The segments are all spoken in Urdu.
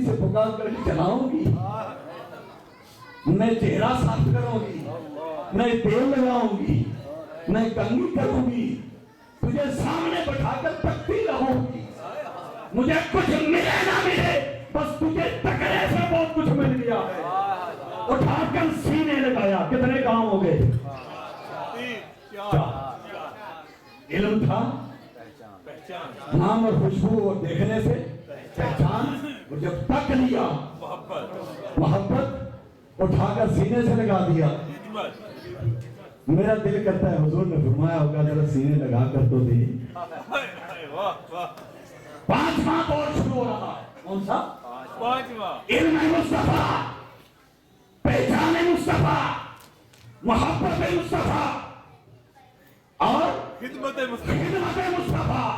سے پکار کر کے چلاؤں گی، میں چہرہ صاف کروں گی، میں تیل لگاؤں گی، میں کنگھی کروں گی، تجھے سامنے بٹھا کر تکتی رہوں گی، مجھے کچھ ملے نہ ملے بس تجھے تکڑے سے بہت کچھ مل گیا ہے۔ اٹھا کر سینے لگایا، کتنے کام ہو گئے؟ علم تھا، نام اور خوشبو اور دیکھنے سے پہچان، اور جب تک لیا محبت اٹھا کر سینے سے لگا دیا۔ میرا دل کرتا ہے حضور نے فرمایا ہوگا ذرا سینے لگا کر تو دے۔ پانچواں دور شروع ہو رہا ہے، کون سا؟ علم مصطفیٰ، پہچان مصطفیٰ، محبت مصطفیٰ اور خدمت مصطفیٰ،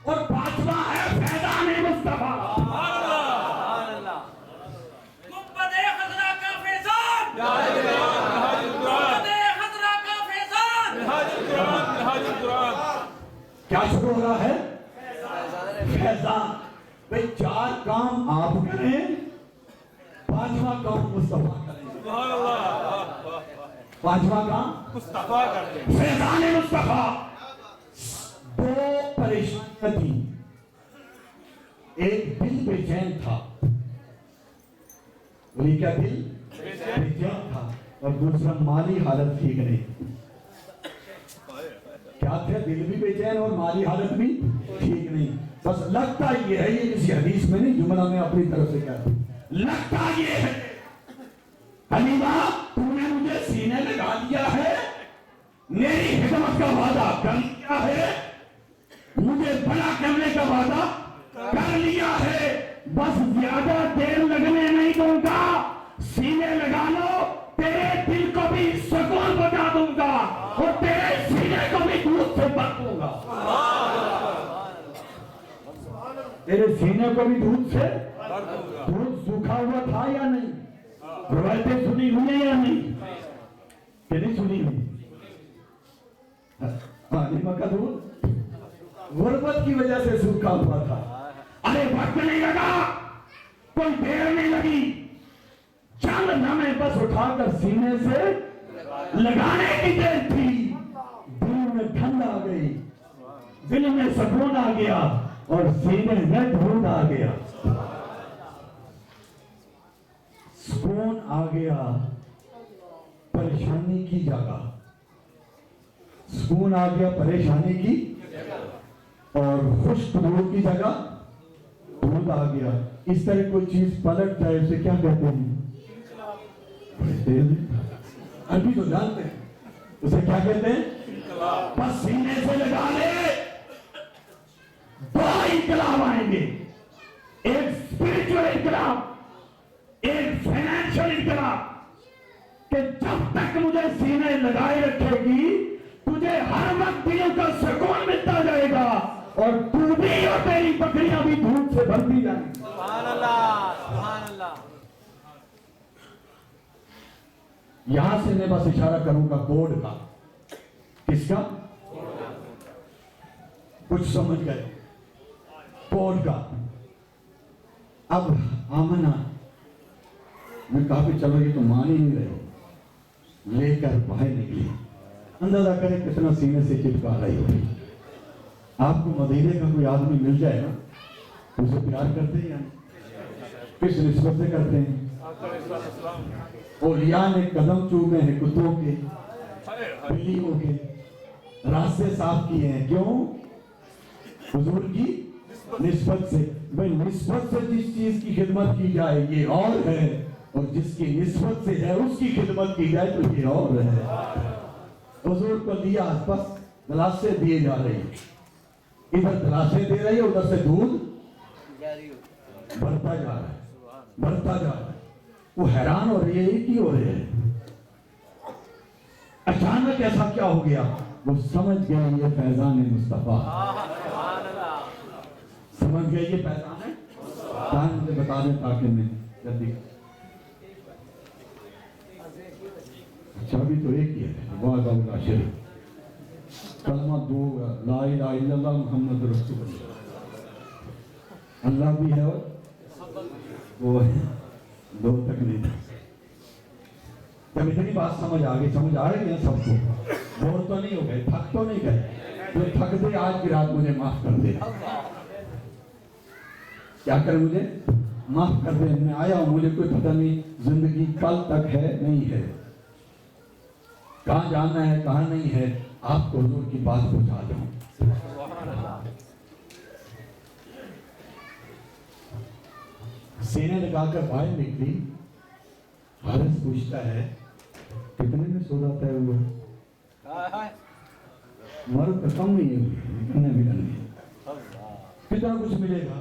اور پانچواں ہے فیضان مصطفیٰ۔ گنبد خضرا کا فیضان، گنبد خضرا کا فیضان، کیا شروع ہو رہا ہے؟ فیضان۔ بھئی چار کام آپ کریں، پانچواں کام مصطفیٰ کریں۔ پانچواں کام مصطفیٰ کرتے ہیں۔ فیضان مصطفیٰ۔ دو پریشانیاں تھی، ایک دل بے چین تھا، وہی کیا دل بے چین تھا، اور دوسرا مالی حالت ٹھیک نہیں۔ کیا تھے؟ دل بھی بے چین اور مالی حالت بھی ٹھیک نہیں۔ بس لگتا یہ ہے، یہ کسی حدیث میں نہیں، جملہ میں اپنی طرف سے کہتا ہوں، لگتا یہ ہے حلیمہ تم نے مجھے سینے لگا دیا ہے، میری خدمت کا وعدہ کر لیا ہے، مجھے بڑا کرنے کا وعدہ کر لیا ہے، بس زیادہ دیر لگنے نہیں دوں گا، سینے لگا لو، تیرے دل کو بھی سکون بتا دوں گا اور تیرے سینے کو بھی دودھ سے بھر دوں گا۔ تیرے سینے کو بھی دودھ سے، دودھ سوکھا ہوا تھا یا نہیں؟ روایتیں سنی ہوئی یا نہیں؟ کہ نہیں سنی ہوئی؟ حلیمہ کا دودھ غربت کی وجہ سے سوکھا ہوا تھا۔ ارے وقت نہیں لگا، کوئی دیر نہیں لگی، چند لمحے بس اٹھا کر سینے سے لگانے کی دیر تھی، دل میں ٹھنڈ آ گئی، دل میں سکون آ گیا اور سینے میں دھوپ آ گیا، سکون آ گیا پریشانی کی جگہ، سکون آ گیا پریشانی کی اور خشک دودھ کی جگہ دودھ آ گیا۔ اس طرح کوئی چیز پلٹ جائے اسے کیا کہتے ہیں؟ عربی تو جانتے ہیں، اسے کیا کہتے ہیں؟ بس سینے سے لگا لے، دو انقلاب آئیں گے، ایک اسپرچل انقلاب، ایک فائنینشل انقلاب، کہ جب تک مجھے سینے لگائے رکھے گی تجھے ہر وقت دل کا سکون ملتا جائے گا اور تو بھی اور تیری بکریاں بھی دودھ سے بھرتی جائیں گی۔ سبحان اللہ، سبحان اللہ۔ یہاں سے میں بس اشارہ کروں گا کوڈ کا۔ کس کا؟ کچھ سمجھ گئے؟ کوڈ کا۔ اب آمنہ میں کہا کہ چلو یہ تو مان ہی نہیں رہے، لے کر باہر نکلی، اندازہ کریں کتنا سینے سے چپکا رہی ہوگی۔ آپ کو مدینے کا کوئی آدمی مل جائے نا، اسے پیار کرتے ہیں یا کس نسبت سے کرتے ہیں؟ اولیاء نے قدم چومے ہیں کتوں کے، بلیوں کے، راستے صاف کیے ہیں، کیوں؟ حضور کی نسبت سے۔ بھئی نسبت سے جس چیز کی خدمت کی جائے یہ اور ہے، اور جس کی نسبت سے ہے اس کی خدمت کی جائے تو یہ اور ہے۔ حضور کو دیا، بس گلاسے دیے جا رہی ہیں، ادھر گلاسے دے رہی ہے، ادھر سے دودھ بڑھتا جا رہا ہے، بڑھتا جا رہا ہے۔ وہ حیران ہو رہی ہے، یہ کی ہو رہے ہیں؟ اچانک ایسا کیا ہو گیا؟ وہ سمجھ گیا یہ فیضان مصطفیٰ، سمجھ گیا یہ فیضان ہے۔ تاہم مجھے بتا دیں تاکہ میں جلدی، اچھا ابھی تو ایک ہی ہے، واہ لا شریک، کلمہ دو، لا الہ الا اللہ محمد رسول اللہ، اللہ بھی ہے اور وہ دو تک نہیں تھا. جب اتنی بات سمجھ آ رہی ہے سب کو, بور تو نہیں ہو گئے, تھک تو نہیں گئے, جو تھک دے آج کی رات مجھے معاف کر دے. کیا کرے, مجھے معاف کر دے, میں آیا ہوں, مجھے کوئی پتہ نہیں زندگی کل تک ہے نہیں ہے, کہاں جانا ہے کہاں نہیں ہے, آپ کو حضور کی بات پہنچا دوں. سینے لگا کر باہر نکلی, حارث پوچھتا ہے کتنے میں سو جاتا ہے وہ, مرد کم نہیں ہے, کتنے بھی نہیں, کتنا کچھ ملے گا.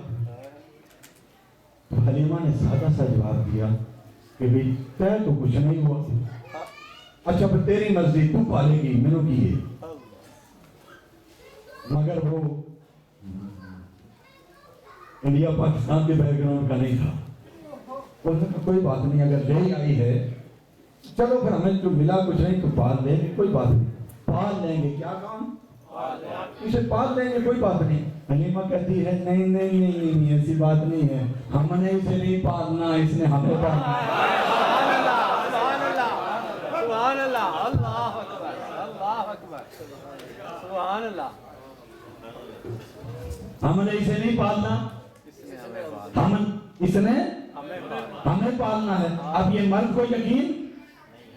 تو حلیمہ نے سادہ سا جواب دیا کہ بھی طے تو کچھ نہیں ہوا, اچھا پھر تیری مرضی, تو پالے گی, میں نے کی ہے. مگر وہ انڈیا پاکستان کے بیک گراؤنڈ کا نہیں تھا. کوئی بات نہیں, اگر لے آئی ہے چلو پھر ہمیں جو ملا کچھ نہیں تو پال لیں گے, کوئی بات نہیں, پال لیں گے, کیا کام, اسے پال لیں گے, کوئی بات نہیں. حلیمہ کہتی ہے نہیں نہیں نہیں نہیں, ایسی بات نہیں ہے, ہم نے اسے نہیں پالنا, اس نے ہمیں پالنا. سبحان اللہ, اللہ اکبر, اللہ اکبر, سبحان اللہ. ہم نے اسے نہیں پالنا, اس نے ہمیں پالنا ہے. اب یہ مرد کو یقین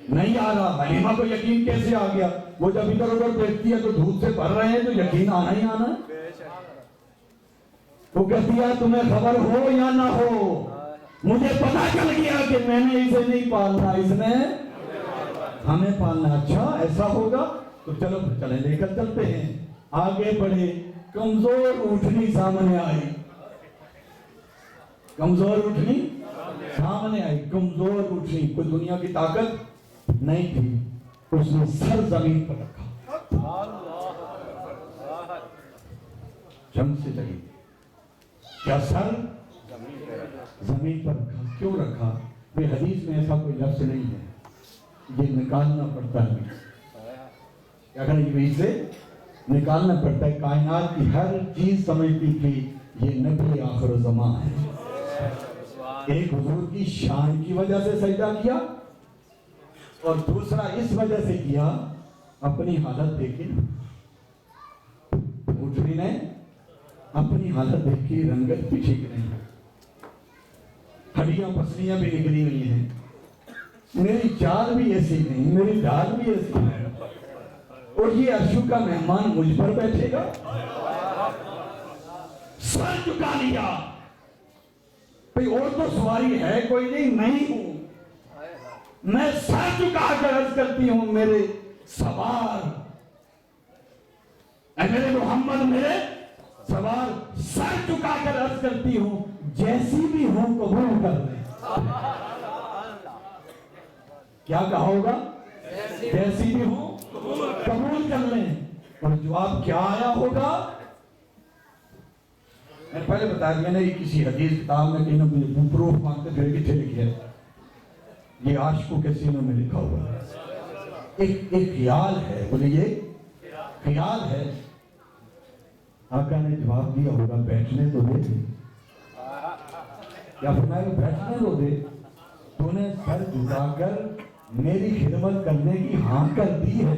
نہیں آ رہا, حلیمہ کو یقین کیسے آ گیا؟ وہ جب ادھر ادھر دیکھتی ہے تو دودھ سے بھر رہے ہیں تو یقین آنا ہی آنا. وہ کہتی ہے تمہیں خبر ہو یا نہ ہو, مجھے پتا چل گیا کہ میں نے اسے نہیں پالنا, اس نے ہمیں پالنا. اچھا ایسا ہوگا تو چلو چلیں, لے کر چلتے ہیں. آگے بڑھے, کمزور اٹھنی سامنے آئی, کمزور اٹھنی سامنے آئی, کمزور اٹھنی, کوئی دنیا کی طاقت نہیں تھی. اس نے سر زمین پر رکھا, جم سے لگی, کیا سر زمین پر رکھا, کیوں رکھا؟ یہ حدیث میں ایسا کوئی لفظ نہیں ہے, یہ نکالنا پڑتا ہے. کیا کریں گے, اسے نکالنا پڑتا ہے. کائنات کی ہر چیز سمجھتی تھی یہ نبی آخر زمان ہے. ایک حضور کی شان کی وجہ سے سجدہ کیا, اور دوسرا اس وجہ سے کیا اپنی حالت دیکھی. اٹھنی نے اپنی حالت دیکھی, رنگت بھی ٹھیک نہیں, ہڈیاں پسلیاں بھی نکلی ہوئی ہیں, میری چال بھی ایسی نہیں, میری ڈال بھی ایسی نہیں, اور یہ عرشوں کا مہمان مجھ پر بیٹھے گا. سر چکا لیا, بھئی اور تو سواری ہے کوئی نہیں, میں ہی ہوں. میں سر چکا کر عرض کرتی ہوں میرے سوار, اے میرے محمد میرے سوار, سر چکا کر عرض کرتی ہوں جیسی بھی ہوں قبول کر لیں. کیا کہا ہوگا؟ جیسی بھی ہوں قبول کر لیں. اور جواب کیا آیا ہوگا؟ میں پہلے بتا دیا نا, یہ کسی حدیث کتاب میں کہیں نہ کہیں پروف مانگتے پھر کتنے لکھے ہے, یہ عاشقوں کے سینوں میں لکھا ہوا ہے. ایک خیال ہے, بولے یہ خیال ہے. آقا نے جواب دیا ہوگا بیٹھنے تو دے دے, کیا فرمایا بیٹھنے تو دے, تو نے سر جھکا کر میری خدمت کرنے کی ہاں کر دی ہے.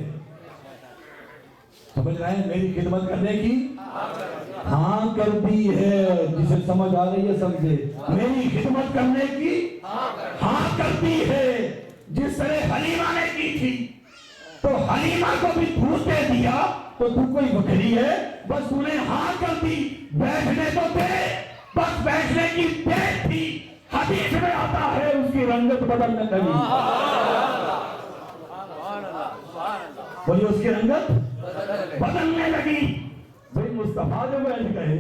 سمجھ رہے ہیں, میری خدمت کرنے کی ہاں کر دی ہے. جسے سمجھ آ رہی ہے سمجھے, میری خدمت کرنے کی ہاں کر دی ہے. جس طرح حلیمہ نے کی تھی تو حلیمہ کو بھی دودھ دے دیا, تو تو کوئی بکری ہے, بس تو نے ہاں کر دی. بیٹھنے تو دے, بس بیٹھنے کی دیر تھی. حدیث میں آتا ہے اس کی رنگت بدلنے لگی. بولیے اس کی رنگت بدلنے لگی. بھئی مصطفیٰ جو بیٹھ گئے,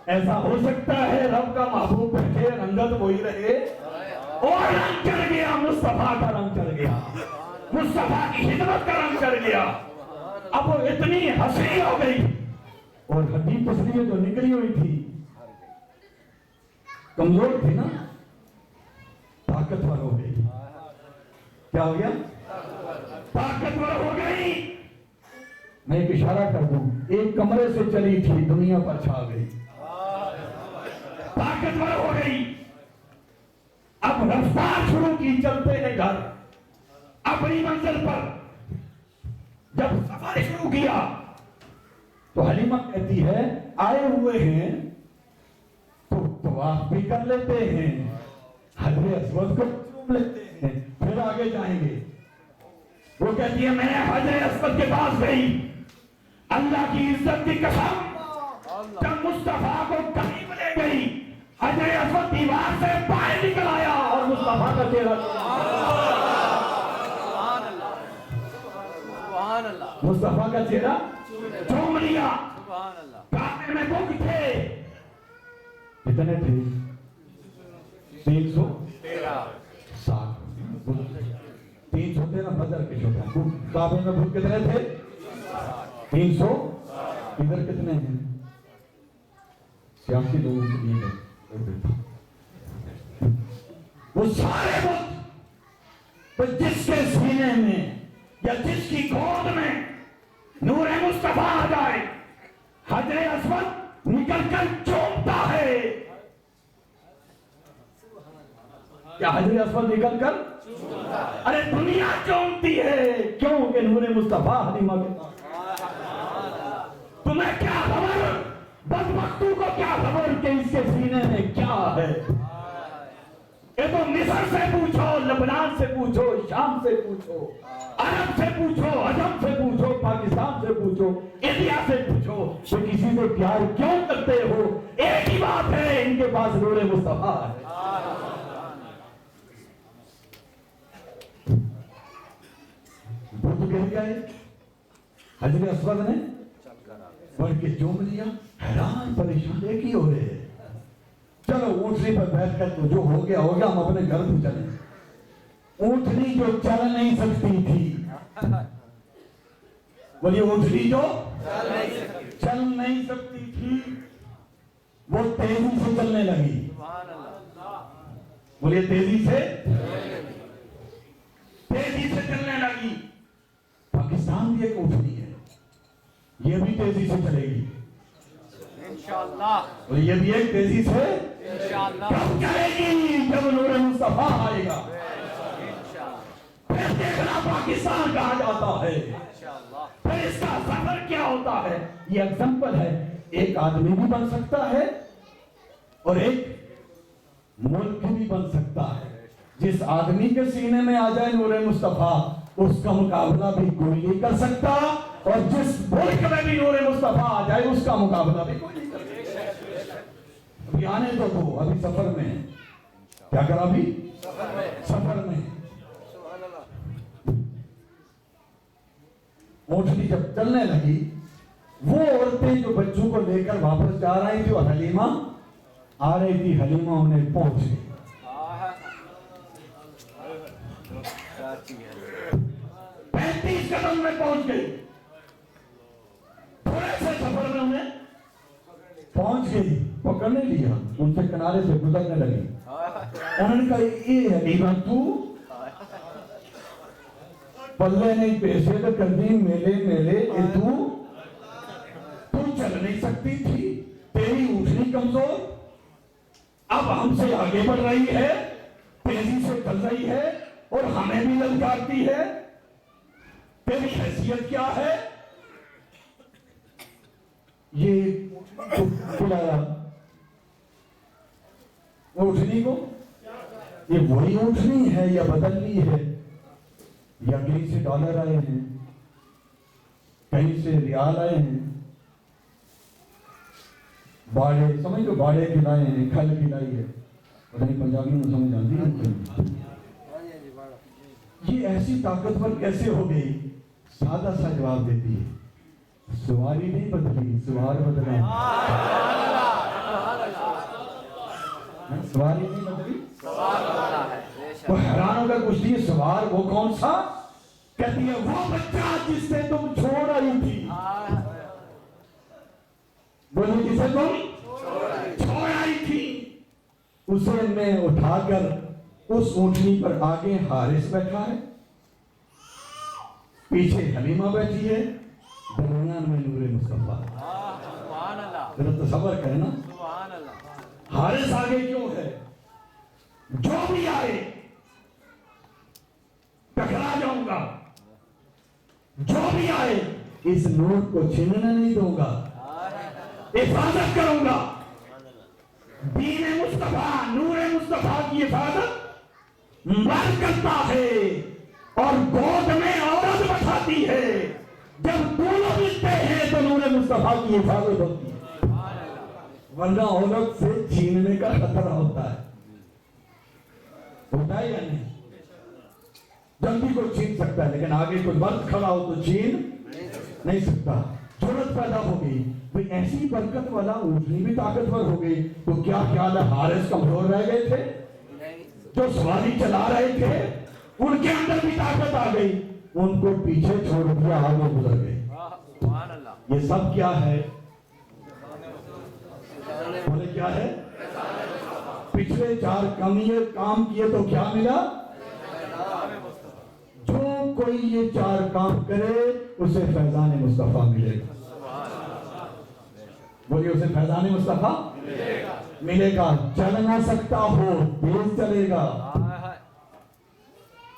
ایسا ہو سکتا ہے رب کا محبوب بیٹھے رنگت وہی رہے, اور رنگ چڑھ گیا, مصطفیٰ کا رنگ چڑھ گیا, مصطفیٰ کی خدمت کا رنگ چڑھ گیا. اب وہ اتنی حسین ہو گئی, اور ہڈی پسلیاں جو نکلی ہوئی تھی, کمزور تھی نا, طاقتور ہو گئی. کیا ہو گیا؟ طاقتور ہو گئی. میں ایک اشارہ کر دوں, ایک کمرے سے چلی تھی, دنیا پر چھا گئی, طاقتور ہو گئی. شروع کی, چلتے ہیں گھر اپنی منزل پر. جب سفر شروع کیا تو حلیمہ کہتی ہے آئے ہوئے ہیں تو طواف بھی کر لیتے ہیں, حجر اسود کو چوم لیتے ہیں, پھر آگے جائیں گے. وہ کہتی ہے میں حجر اسود کے پاس گئی, اللہ کی عزت کی قسم جب مصطفیٰ کو قریب لے گئی, حجر اسود دیوار سے باہر نکل آیا اور مصطفیٰ کا چہرہ مصطفیٰ کا چہرہ چوم لیا. کعبے میں بت تھے, کتنے تھے؟ 360. 313 بدر کے شوٹا. کعبے میں بت کتنے تھے؟ 300. ادھر کتنے ہیں؟ 86 لوگوں کے لیے ہے. وہ سارے بت جس کے سینے میں یا جس کی گود میں نور مصطفیٰ آ جائے, حجر اسود نکل کر چومتا ہے. کیا حجر اسود نکل کر؟ ارے دنیا چومتی ہے, کیوں کہ نور مصطفیٰ حلیمہ کے پاس. تمہیں کیا خبر, بدبختوں کو کیا خبر کہ اس کے سینے میں کیا ہے؟ یہ تو مصر سے پوچھو, لبنان سے پوچھو, شام سے پوچھو, عرب سے پوچھو, عجم سے پوچھو, پاکستان سے پوچھو, انڈیا سے پوچھو کہ کسی سے پیار کیوں کرتے ہو, ایک ہی بات ہے, ان کے پاس نور مصطفیٰ ہے. بت گر گئے, حجر اسود نے بڑھ کے چوم لیا, حیران پریشان ایک ہی ہو رہے ہیں. چلو اونٹنی پر بیٹھ کر تو جو ہو گیا ہم اپنے گھر کو چلیں. اونٹنی جو چل نہیں سکتی تھی, بولیے اونٹنی جو چل نہیں سکتی تھی وہ تیزی سے چلنے لگی. بولیے تیزی سے چلنے لگی. پاکستان بھی ایک اونٹنی ہے, یہ بھی تیزی سے چلے گی انشاءاللہ, اور یہ بھی ایک تیزی سے کب چلے گی جب نور مصطفیٰ آئے گا. پھر دیکھنا پاکستان کہا جاتا ہے, پھر اس کا سفر کیا ہوتا ہے. یہ ایگزامپل ہے, ایک آدمی بھی بن سکتا ہے اور ایک ملک بھی بن سکتا ہے. جس آدمی کے سینے میں آ جائے نور مصطفیٰ, اس کا مقابلہ بھی کوئی نہیں کر سکتا, اور جس ملک میں بھی نور مصطفیٰ آ جائے اس کا مقابلہ بھی کوئی نہیں کر سکتا. ابھی آنے تو دو, ابھی سفر میں ہے. کیا کرا ابھی سفر میں. اونٹنی جب چلنے لگی, وہ عورتیں جو بچوں کو لے کر واپس جا رہی تھی, اور حلیمہ آ رہی تھی, حلیمہ انہیں پہنچ گئی. 35 قدم میں پہنچ گئی. تھوڑے سے سفر میں انہیں پہنچ گئی, پکڑنے لیا, ان سے کنارے سے گزرنے لگی. انہوں نے کہا یہ حلیمہ تو پلے نہیں پیسے تو کردی میلے تو چل نہیں سکتی تھی, تیری اونٹنی کمزور, اب ہم سے آگے بڑھ رہی ہے, تیزی سے چل رہی ہے, اور ہمیں بھی للکارتی ہے. تیری حیثیت کیا ہے؟ یہ بلایا اونٹنی کو, یہ وہی اونٹنی ہے یا بدل لی ہے, یا کہیں سے ڈالر آئے ہیں, کہیں سے ریال آئے ہیں, باڑے سمجھ لو, باڑے کھلائے ہیں, کھل کھلائی ہے. پتہ نہیں پنجابی میں سمجھ آتی ہے. یہ ایسی طاقتور کیسے ہو گئی؟ سادہ سا جواب دیتی ہے, سواری نہیں بدلی, سوار بدلا. سواری نہیں بدلی, وہ حیران ہو کر پوچھتی ہے سوار وہ کون سا؟ کہتی ہے وہ بچہ جس سے تم چھوڑ آئی تھی. بولو جسے تم چھوڑ آئی تھی, اسے میں اٹھا کر اس اونٹنی پر آگے حارث بیٹھا ہے, پیچھے حلیمہ بیٹھی ہے, درمیان میں نور مصطفیٰ. ذرا تصور کریں نا, حارث آگے کیوں ہے؟ جو بھی آئے اس نور کو چھیننے نہیں دوں گا، حفاظت کروں گا. دین مصطفیٰ، نور مصطفیٰ کی حفاظت مرد کرتا ہے اور گود میں عورت بٹھاتی ہے. جب دونوں ملتے ہیں تو نور مصطفیٰ کی حفاظت ہوتی ہے، ورنہ عورت سے چھیننے کا خطرہ ہوتا ہے. ہوتا ہے یا نہیں؟ جلدی کوئی چھین سکتا ہے لیکن آگے کوئی مرد کھڑا ہو تو چھین نہیں سکتا. ضرورت پیدا ہو گئی، ایسی برکت والا اونٹنی بھی طاقتور ہو گئی تو کیا خیال ہے حارث کمزور رہ گئے تھے؟ جو سواری چلا رہے تھے ان کے اندر بھی طاقت آ گئی، ان کو پیچھے چھوڑ دیا، آگے گزر گئے. یہ سب کیا ہے؟ بولے کیا ہے؟ پچھلے 4 کام کیے تو کیا ملا؟ جو کوئی یہ 4 کام کرے اسے فیضان مصطفیٰ ملے گا. بولیے اسے فیضان مصطفیٰ ملے گا. چل نہ سکتا ہو تیز چلے گا،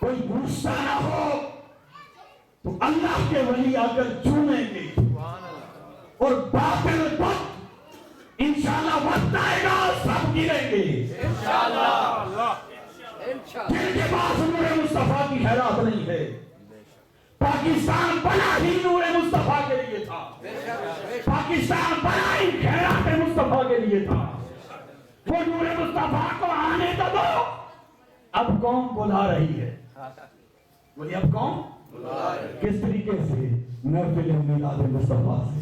کوئی گھستا نہ ہو تو اللہ کے ولی آ کر چومیں گے، اور باطل وقت انشاءاللہ وقت آئے گا سب گریں گے انشاءاللہ. جن کے پاس نور مصطفیٰ کی خیرات نہیں ہے، پاکستان بنا ہی نور مصطفیٰ کے لیے تھا، پاکستان بنا ہی خیرات مصطفیٰ کے لیے تھا. وہ نور مصطفیٰ کو آنے تو دو. اب قوم بلا رہی ہے، بولیے اب قوم کس طریقے سے؟ محفل میلاد مصطفیٰ سے،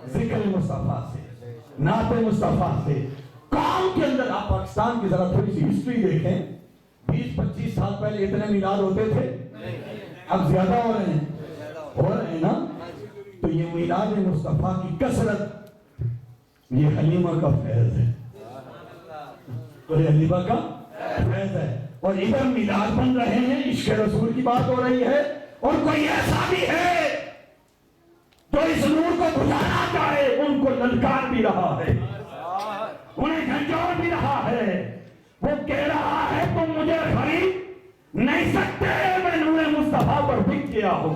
ذکر مصطفیٰ سے، نعت مصطفیٰ سے. قوم کے اندر آپ پاکستان کی ذرا تھوڑی سی ہسٹری دیکھیں. 20-25 سال پہلے اتنے میلاد ہوتے تھے؟ اب زیادہ ہو رہے ہیں نا. تو یہ میلاد مصطفیٰ کی کثرت یہ حلیمہ کا فیض ہے، تو یہ حلیمہ کا فیض ہے. اور ادھر میلاد بن رہے ہیں، عشق رسول کی بات ہو رہی ہے، اور کوئی ایسا بھی ہے جو اس نور کو بجھانا چاہے ان کو للکار بھی رہا ہے، انہیں جھنجھوڑ بھی رہا ہے. وہ کہہ رہا ہے تم مجھے خرید نہیں سکتے، میں نور مصطفیٰ پر بک گیا ہوں.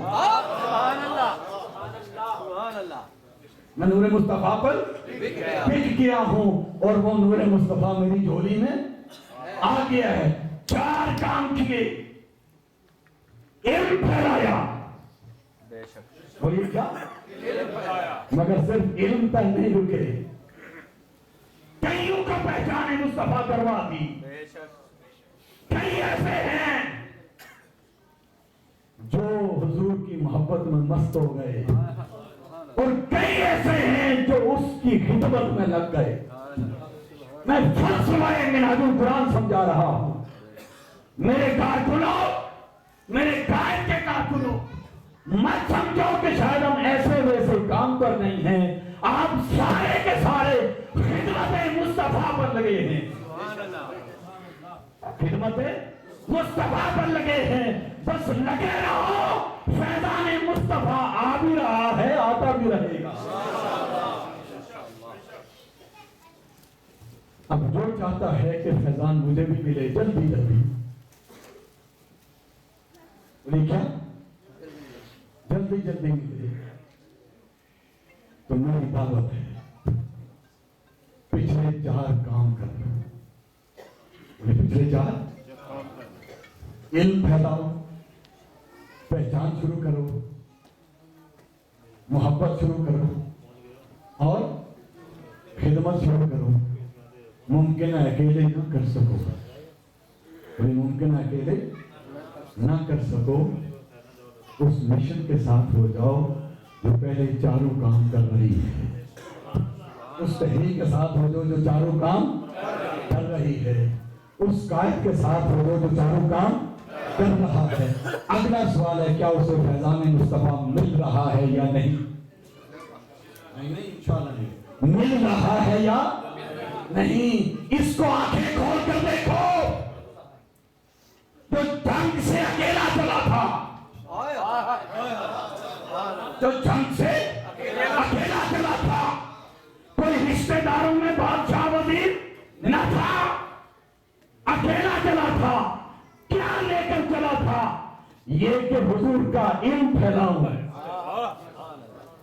میں نور مصطفیٰ پر بک گیا ہوں، اور وہ نور مصطفیٰ میری جھولی میں آ گیا ہے. 4 کام کیے. علم پھیلایا، بولیے کیا؟ مگر صرف علم تک نہیں رکے، کئیوں کا پہچان مصطفیٰ کروا دی. کئی ایسے ہیں جو حضور کی محبت میں مست ہو گئے، اور کئی ایسے ہیں جو اس کی خدمت میں لگ گئے. میں فلسفہ منہاج القرآن سمجھا رہا ہوں. میرے کارکنوں، میرے قائد کے کارکنوں، مت سمجھو کہ شاید ہم ایسے ویسے کام پر نہیں ہیں. آپ سارے کے سارے خدمت مصطفیٰ پر لگے ہیں، خدمت مصطفیٰ پر لگے ہیں. بس لگے رہو، فیضان مصطفیٰ آ بھی رہا ہے، آتا بھی رہے گا. اب جو چاہتا ہے کہ فیضان مجھے بھی ملے جلدی جلدی، کیا جلدی جلدی ملے، تو میری دعوت ہے پچھلے 4 کام کرنا. پچھلے 4 علم پھیلاؤ، پہچان شروع کرو، محبت شروع کرو، اور خدمت شروع کرو. ممکن ہے اکیلے نہ کر سکو، ممکن ہے اکیلے نہ کر سکو، اس مشن کے ساتھ ہو جاؤ جو پہلے 4 کام کر رہی ہے. اس تحریک کے ساتھ ہو جاؤ جو 4 کام کر رہی ہے. اس قائد کے ساتھ ہو جاؤ جو 4 کام کر رہا ہے. اگلا سوال ہے کیا اسے فیضان مصطفیٰ مل رہا ہے یا نہیں؟ نہیں انشاءاللہ نہیں. مل رہا ہے یا نہیں؟ اس کو آنکھیں کھول کر دیکھو. جو جنگ سے اکیلا چلا تھا، جو جنگ سے اکیلا چلا تھا، کوئی رشتہ داروں میں بادشاہ وزیر نہ تھا، اکیلا چلا تھا. کیا لے کر چلا تھا؟ یہ کہ حضور کا علم پھیلاؤں ہے.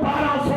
1200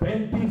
35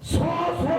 100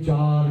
4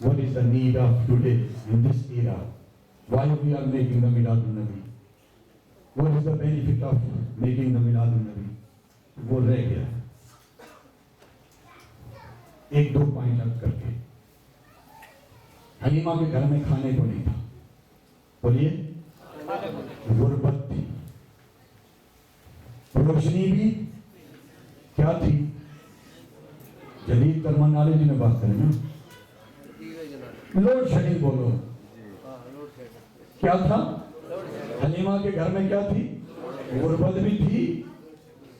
What is the need of today in this era? Why we are making the Milad an-Nabi? what is the benefit of making the milad nabi, وہ رہ گیا. ایک دو پوائنٹ رکھ کر کے حلیمہ کے گھر میں کھانے کو نہیں تھا. بولیے غربت تھی. روشنی بھی کیا تھی؟ جدید ٹرمینالوجی میں بات کریں نا, لوڈ شیڈنگ بولو. کیا تھا حلیمہ کے گھر میں؟ کیا تھی؟ غربت بھی تھی,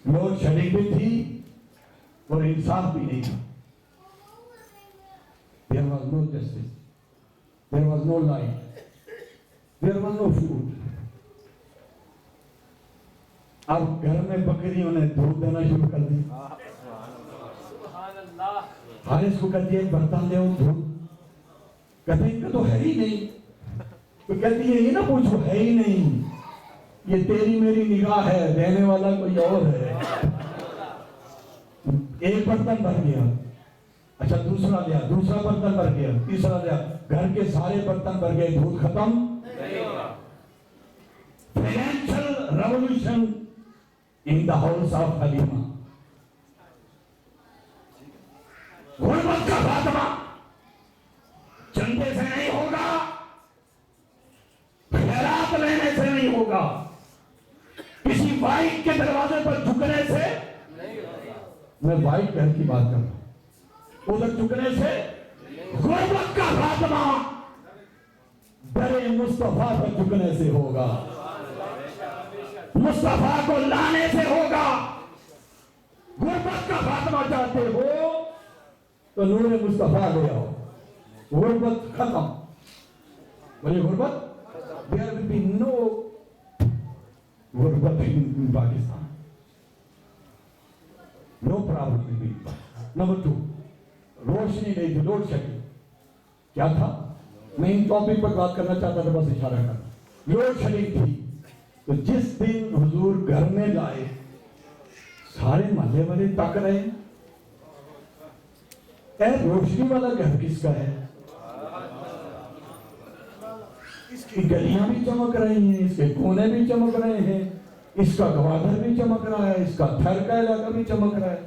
لوڈ شیڈنگ بھی تھی, اور انصاف بھی نہیں تھا. There was no justice, there was no light, there was no food. اب گھر میں بکریوں نے دودھ دینا شروع کر دی. حارث کو کہتی ہے ایک برتن لے دودھ. کہتے ہیں ان کا تو ہے ہی نہیں. تو کہتی ہے یہ نہ پوچھو, ہے ہی نہیں, یہ تیری میری نگاہ ہے, دینے والا کوئی اور ہے. ایک برتن بھر گیا, اچھا دوسرا لیا, دوسرا برتن بھر گیا, تیسرا لیا, گھر کے سارے برتن بھر گئے, دودھ ختم. Financial revolution in the house of Halima. غربت کا خاتمہ چندے سے نہیں ہوگا, خیرات لینے سے نہیں ہوگا, کسی وائٹ کے دروازے پر جھکنے سے. میں وائٹ گھر کی بات کر رہا ہوں, ادھر جھکنے سے. غربت کا خاتمہ در مصطفیٰ پر جھکنے سے ہوگا, مصطفیٰ کو لانے سے ہوگا. غربت کا خاتمہ چاہتے ہو تو نور مصطفیٰ لے آؤ, غربت ختم. بولے غربت, there will be no غربت in Pakistan, no problem will be. Number 2, روشنی نہیں تھی, لوڈ شیڈنگ. کیا تھا؟ میں ان ٹاپک پر بات کرنا چاہتا تھا, بس اشارہ کر. لوڈ شیڈنگ تھی. تو جس دن حضور گھر میں لائے, سارے محلے والے تک رہے, اے روشنی والا گھر کس کا ہے؟ اس کی گلیاں بھی چمک رہی ہیں, اس کے کونے بھی چمک رہے ہیں, اس کا گوادر بھی چمک رہا ہے, اس کا تھر کا علاقہ بھی چمک رہا ہے,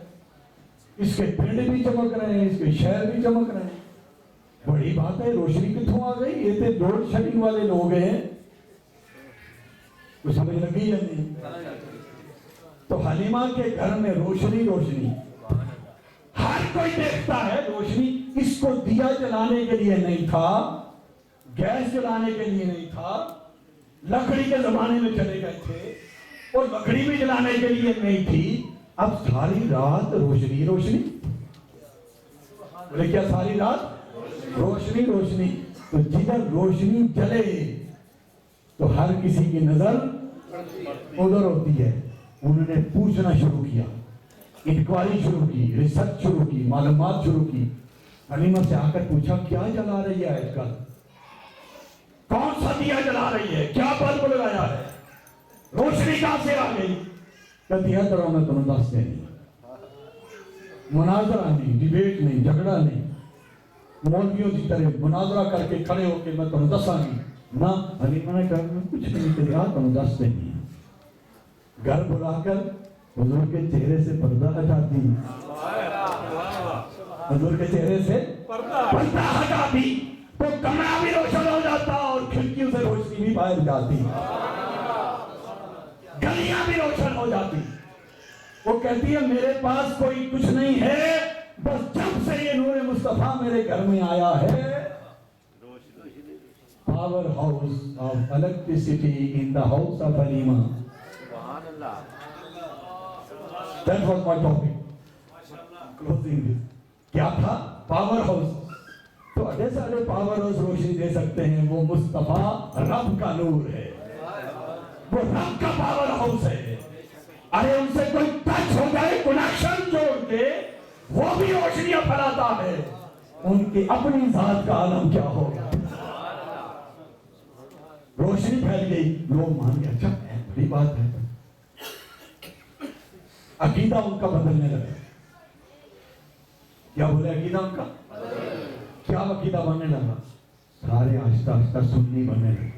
اس کے پنڈ بھی چمک رہے ہیں, اس کے شہر بھی چمک رہے ہیں. بڑی بات ہے, روشنی کتوں آ گئی؟ یہ تھے لوڈ شیڈنگ والے لوگ ہیں. تو سمجھ لگی یا نہیں؟ تو حلیمہ کے گھر میں روشنی روشنی, ہر کوئی دیکھتا ہے روشنی. اس کو دیا جلانے کے لیے نہیں تھا, گیس جلانے کے لیے نہیں تھا, لکڑی کے زمانے میں چلے گئے تھے, اور لکڑی بھی جلانے کے لیے نہیں تھی. اب ساری رات روشنی روشنی. بولے کیا ساری رات روشنی روشنی. تو جدھر روشنی جلے تو ہر کسی کی نظر ادھر ہوتی ہے. انہوں نے پوچھنا شروع کیا, انکوائری شروع کی, ریسرچ شروع کی, معلومات شروع کی. حلیمہ سے آ کر پوچھا کیا جلا رہی ہے آج کل, کون سا دیا جلا رہی ہے, کیا بلب لگایا ہے, روشنی کہاں سے آ گئی؟ کہتی ہے طرح میں تمہیں دس دیں نہیں, مناظرہ نہیں, ڈیبیٹ نہیں, جھگڑا نہیں, مولویوں کی طرح مناظرہ کر کے کھڑے ہو کے میں تمہیں دساں گی نہ. حلیمہ نے کہا میں کچھ نہیں تیرا تمہیں دس دیں گی. گھر بلا کر حضور کے چہرے سے پردہ ہٹاتی, حضور کے چہرے سے پردہ ہٹاتی تو کمرہ بھی روشن ہو جاتا, اور کھڑکیوں سے روشنی بھی باہر جاتی, گلیاں بھی روشن ہو جاتی. وہ کہتی ہے میرے پاس کوئی کچھ نہیں ہے, بس جب سے یہ نور مصطفیٰ میرے گھر میں آیا ہے, power house of electricity in the house of Halima. That was my topic. Closing this. کیا تھا؟ Power house. تو اڈے سارے پاور ہاؤس روشنی دے سکتے ہیں, وہ مصطفیٰ رب کا نور ہے, وہ رب کا پاور ہاؤس ہے. ارے ان سے کوئی ٹچ ہو جائے, کنیکشن جوڑ کے وہ بھی روشنیاں پھیلاتا ہے. ان کی اپنی ذات کا عالم کیا ہوگا. روشنی پھیل گئی, لوگ مان گئے, اچھا بڑی بات ہے. عقیدہ ان کا بدلنے لگا. کیا بولے عقیدہ ان کا؟ کیا عقیدہ بننے لگا؟ سارے آہستہ آہستہ سنی بننے لگے.